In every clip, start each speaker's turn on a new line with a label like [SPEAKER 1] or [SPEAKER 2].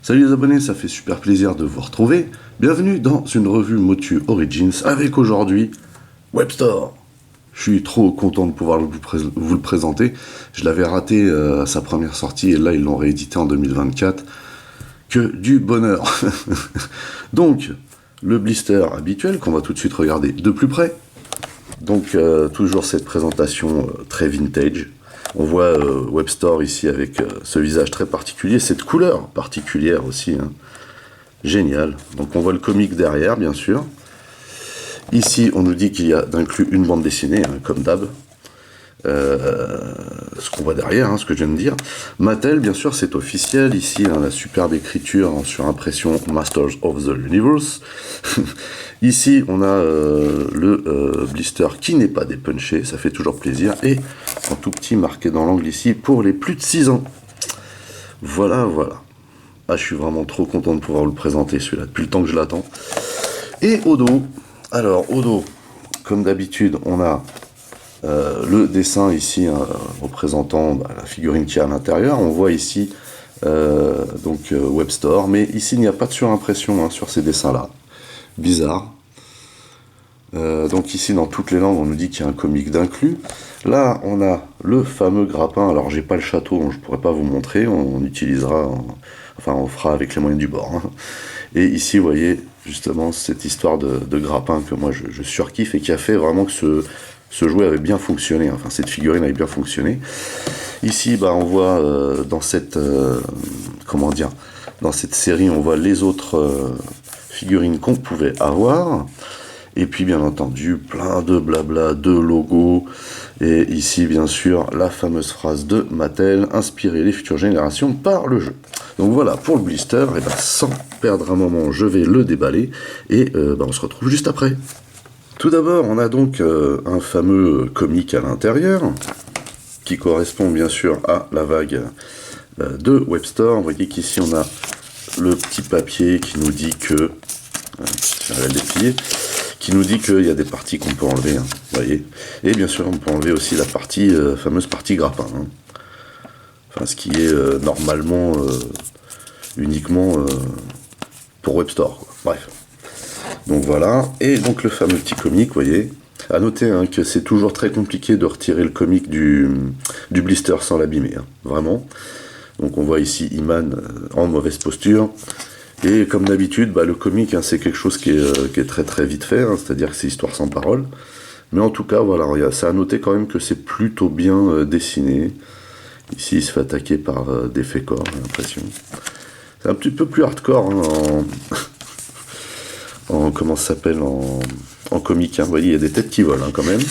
[SPEAKER 1] Salut les abonnés, ça fait super plaisir de vous retrouver. Bienvenue dans une revue Motu Origins avec aujourd'hui Webstore. Je suis trop content de pouvoir vous le présenter. Je l'avais raté à sa première sortie et là ils l'ont réédité en 2024. Que du bonheur. Donc, le blister habituel qu'on va tout de suite regarder de plus près. Donc, toujours cette présentation très vintage. On voit Webstore ici avec ce visage très particulier, cette couleur particulière aussi. Hein. Génial. Donc on voit le comic derrière, bien sûr. Ici, on nous dit qu'il y a d'inclus une bande dessinée, hein, comme d'hab. Ce qu'on voit derrière, hein, ce que je viens de dire. Mattel, bien sûr, c'est officiel. Ici, hein, la superbe écriture en surimpression Masters of the Universe. Ici, on a le blister qui n'est pas dépunché, ça fait toujours plaisir. Et en tout petit marqué dans l'angle ici pour les plus de 6 ans. Voilà, voilà. Ah, je suis vraiment trop content de pouvoir vous le présenter celui-là, depuis le temps que je l'attends. Et au dos, alors au dos, comme d'habitude, on a le dessin ici hein, représentant la figurine qui est à l'intérieur. On voit ici Webstore, mais ici il n'y a pas de surimpression hein, sur ces dessins-là. Bizarre. Donc ici dans toutes les langues on nous dit qu'il y a un comic d'inclus. Là on a le fameux grappin, alors j'ai pas le château, donc je pourrais pas vous montrer, on utilisera, enfin on fera avec les moyens du bord. Hein. Et ici vous voyez justement cette histoire de grappin que moi je surkiffe et qui a fait vraiment que ce jouet avait bien fonctionné, enfin cette figurine avait bien fonctionné. Ici on voit dans cette comment dire, dans cette série on voit les autres figurines qu'on pouvait avoir, et puis bien entendu plein de blabla, de logos, et ici bien sûr la fameuse phrase de Mattel, inspirer les futures générations par le jeu. Donc voilà pour le blister, et sans perdre un moment je vais le déballer, et on se retrouve juste après. Tout d'abord on a donc un fameux comic à l'intérieur, qui correspond bien sûr à la vague de Webstore. Vous voyez qu'ici on a le petit papier qui nous dit que, je vais le déplier, qui nous dit qu'il y a des parties qu'on peut enlever, hein, vous voyez. Et bien sûr, on peut enlever aussi la partie, fameuse partie grappin. Hein. Enfin, ce qui est normalement uniquement pour Webstore. Quoi. Bref. Donc voilà. Et donc le fameux petit comic, vous voyez. À noter hein, que c'est toujours très compliqué de retirer le comic du blister sans l'abîmer. Hein, vraiment. Donc on voit ici Iman en mauvaise posture. Et comme d'habitude, le comic, hein, c'est quelque chose qui est très très vite fait, hein, c'est-à-dire que c'est histoire sans parole. Mais en tout cas, voilà, c'est à noter quand même que c'est plutôt bien dessiné. Ici, il se fait attaquer par des fécors, j'ai l'impression. C'est un petit peu plus hardcore hein, en comment ça s'appelle, en comic. Hein. Vous voyez, il y a des têtes qui volent hein, quand même.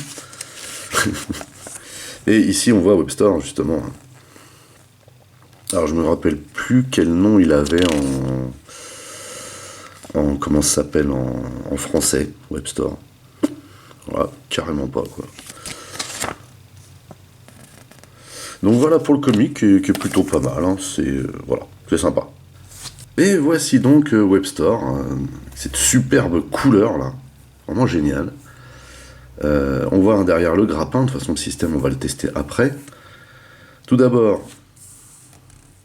[SPEAKER 1] Et ici, on voit Webstore, justement. Alors, je me rappelle plus quel nom il avait comment ça s'appelle en français, Webstore. Voilà, carrément pas quoi. Donc voilà pour le comic qui est plutôt pas mal, hein. C'est sympa. Et voici donc Webstore, cette superbe couleur là, vraiment génial. On voit derrière le grappin, de toute façon le système on va le tester après. Tout d'abord,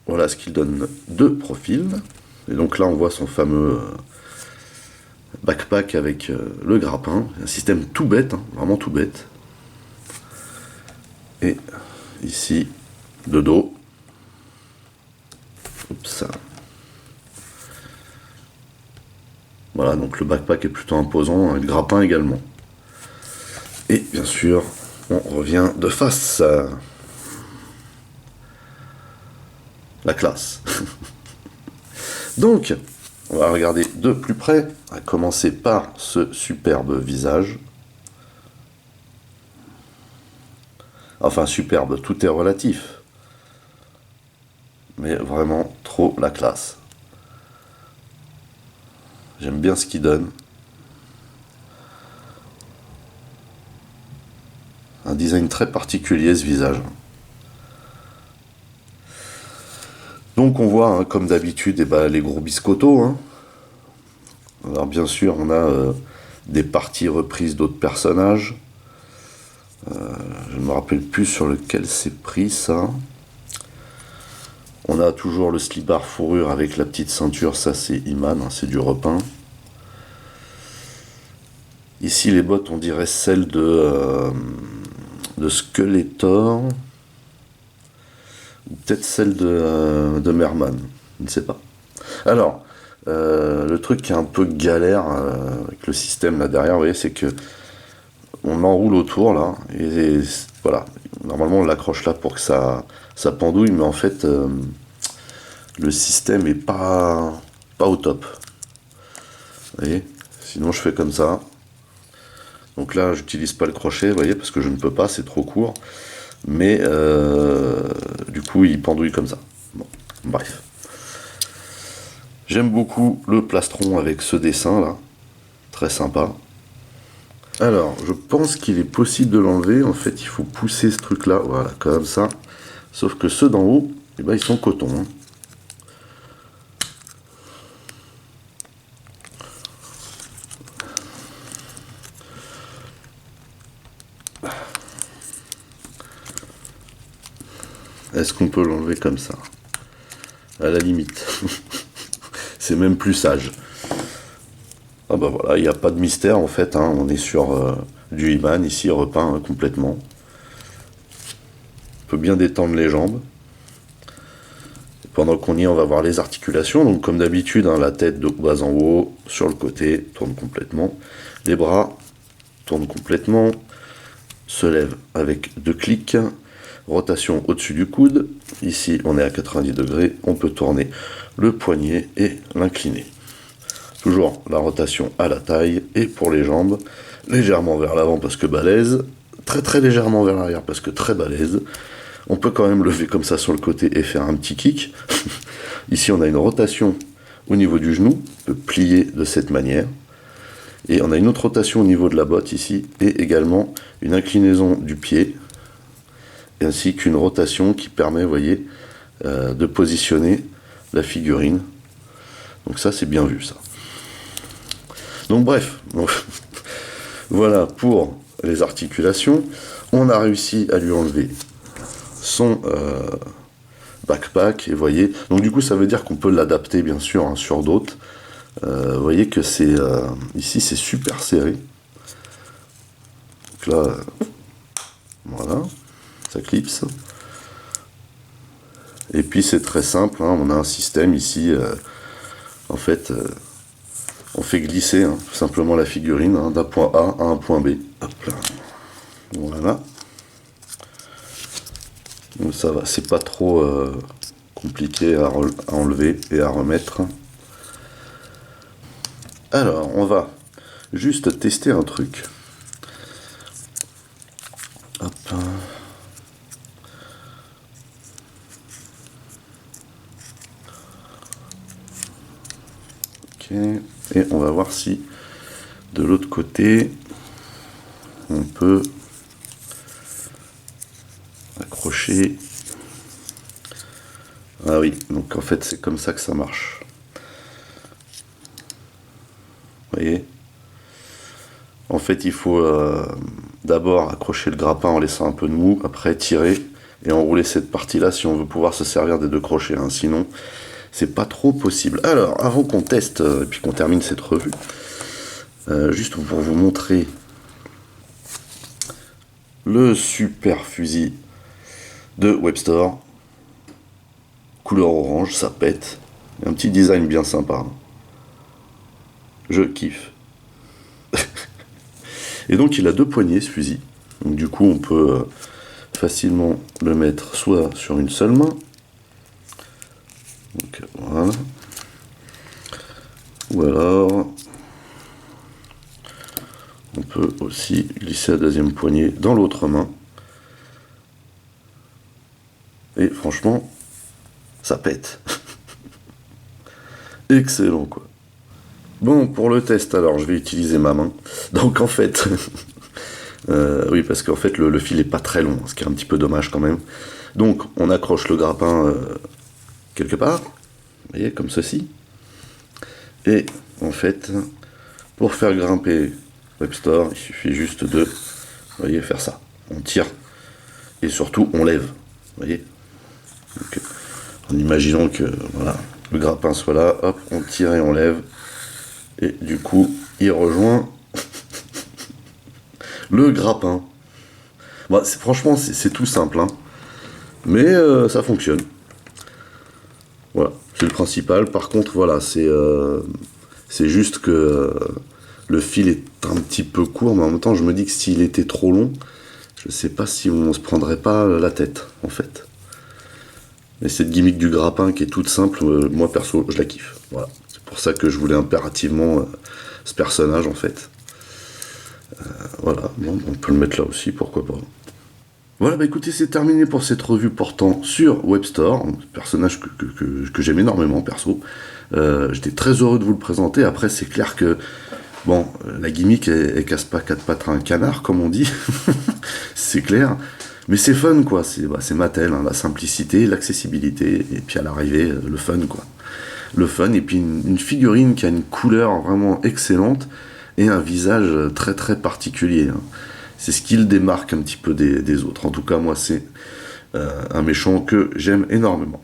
[SPEAKER 1] voilà ce qu'il donne de profil. Et donc là on voit son fameux backpack avec le grappin, un système tout bête, hein, vraiment tout bête. Et ici, de dos. Oups. Voilà, donc le backpack est plutôt imposant, et le grappin également. Et bien sûr, on revient de face. La classe. Donc, on va regarder de plus près, à commencer par ce superbe visage. Enfin, superbe, tout est relatif. Mais vraiment trop la classe. J'aime bien ce qu'il donne. Un design très particulier, ce visage. Donc on voit, hein, comme d'habitude, les gros biscottos. Hein. Alors bien sûr, on a des parties reprises d'autres personnages. Je ne me rappelle plus sur lequel c'est pris, ça. On a toujours le slip-bar fourrure avec la petite ceinture, ça c'est Iman, hein, c'est du repeint. Ici les bottes on dirait celles de Skeletor, ou peut-être celles de Merman, je ne sais pas. Alors, le truc qui est un peu galère avec le système là derrière, vous voyez, c'est que on enroule autour là, et voilà, normalement on l'accroche là pour que ça pendouille, mais en fait le système est pas au top. Vous voyez, sinon je fais comme ça. Donc là j'utilise pas le crochet, vous voyez, parce que je ne peux pas, c'est trop court. Mais du coup il pendouille comme ça. Bon, bref. J'aime beaucoup le plastron avec ce dessin là, très sympa. Alors, je pense qu'il est possible de l'enlever. En fait, il faut pousser ce truc-là, voilà, comme ça. Sauf que ceux d'en haut, eh ben, ils sont coton. Hein. Est-ce qu'on peut l'enlever comme ça? À la limite. C'est même plus sage. Ah bah voilà, il n'y a pas de mystère en fait. Hein. On est sur du Iman ici, repeint complètement. On peut bien détendre les jambes. Pendant qu'on y est, on va voir les articulations. Donc comme d'habitude, hein, la tête de bas en haut, sur le côté, tourne complètement. Les bras tournent complètement. Se lève avec 2 clics. Rotation au-dessus du coude. Ici, on est à 90 degrés. On peut tourner le poignet et l'incliner. Toujours la rotation à la taille. Et pour les jambes, légèrement vers l'avant parce que balèze. Très très légèrement vers l'arrière parce que très balèze. On peut quand même lever comme ça sur le côté et faire un petit kick. Ici, on a une rotation au niveau du genou. On peut plier de cette manière. Et on a une autre rotation au niveau de la botte ici. Et également une inclinaison du pied. Ainsi qu'une rotation qui permet, vous voyez, de positionner la figurine. Donc ça, c'est bien vu, ça. Donc bref, voilà pour les articulations. On a réussi à lui enlever son backpack, et vous voyez, donc du coup ça veut dire qu'on peut l'adapter bien sûr hein, sur d'autres. Vous voyez que c'est ici c'est super serré. Donc là, voilà, ça clipse. Et puis c'est très simple, hein, on a un système ici, en fait, on fait glisser hein, tout simplement la figurine hein, d'un point A à un point B. Hop là. Voilà. Donc ça va, c'est pas trop compliqué à enlever et à remettre. Alors, on va juste tester un truc. Hop. Ok. Et on va voir si de l'autre côté on peut accrocher. Ah oui, donc en fait c'est comme ça que ça marche. Vous voyez? En fait il faut d'abord accrocher le grappin en laissant un peu de mou, après tirer et enrouler cette partie-là si on veut pouvoir se servir des 2 crochets. Hein. Sinon, c'est pas trop possible. Alors, avant qu'on teste et puis qu'on termine cette revue, juste pour vous montrer le super fusil de Webstore, couleur orange, ça pète, un petit design bien sympa. Je kiffe. Et donc il a 2 poignées ce fusil. Donc du coup on peut facilement le mettre soit sur une seule main. Donc voilà. Ou alors on peut aussi glisser la 2e poignée dans l'autre main. Et franchement, ça pète. Excellent quoi. Bon, pour le test, alors je vais utiliser ma main. Donc en fait, oui, parce qu'en fait le fil est pas très long, ce qui est un petit peu dommage quand même. Donc on accroche le grappin quelque part, vous voyez, comme ceci. Et en fait, pour faire grimper Webstore, il suffit juste de, vous voyez, faire ça. On tire et surtout on lève, vous voyez. Donc, En imaginant que voilà, le grappin soit là, hop, on tire et on lève. Et du coup, il rejoint le grappin. Bah, franchement, c'est tout simple, hein. Mais ça fonctionne. Voilà, c'est le principal. Par contre, voilà, c'est juste que le fil est un petit peu court, mais en même temps, je me dis que s'il était trop long, je sais pas si on se prendrait pas la tête, en fait. Mais cette gimmick du grappin qui est toute simple, moi perso, je la kiffe. Voilà. C'est pour ça que je voulais impérativement ce personnage, en fait. Voilà, bon, on peut le mettre là aussi, pourquoi pas. Voilà, bah écoutez, c'est terminé pour cette revue portant sur Webstore, un personnage que j'aime énormément, perso. J'étais très heureux de vous le présenter. Après, c'est clair que, bon, la gimmick, elle casse pas quatre pattes à un canard, comme on dit. C'est clair. Mais c'est fun, quoi. C'est Mattel, hein, la simplicité, l'accessibilité, et puis à l'arrivée, le fun, quoi. Le fun, et puis une figurine qui a une couleur vraiment excellente, et un visage très très particulier, hein. C'est ce qui le démarque un petit peu des autres. En tout cas, moi, c'est un méchant que j'aime énormément.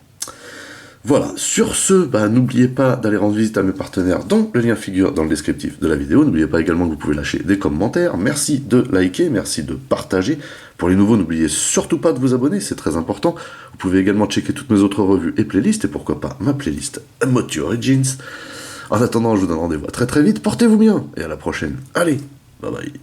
[SPEAKER 1] Voilà, sur ce, bah, n'oubliez pas d'aller rendre visite à mes partenaires dont le lien figure dans le descriptif de la vidéo. N'oubliez pas également que vous pouvez lâcher des commentaires. Merci de liker, merci de partager. Pour les nouveaux, n'oubliez surtout pas de vous abonner, c'est très important. Vous pouvez également checker toutes mes autres revues et playlists, et pourquoi pas ma playlist Motu Origins. En attendant, je vous donne rendez-vous très très vite. Portez-vous bien, et à la prochaine. Allez, bye bye.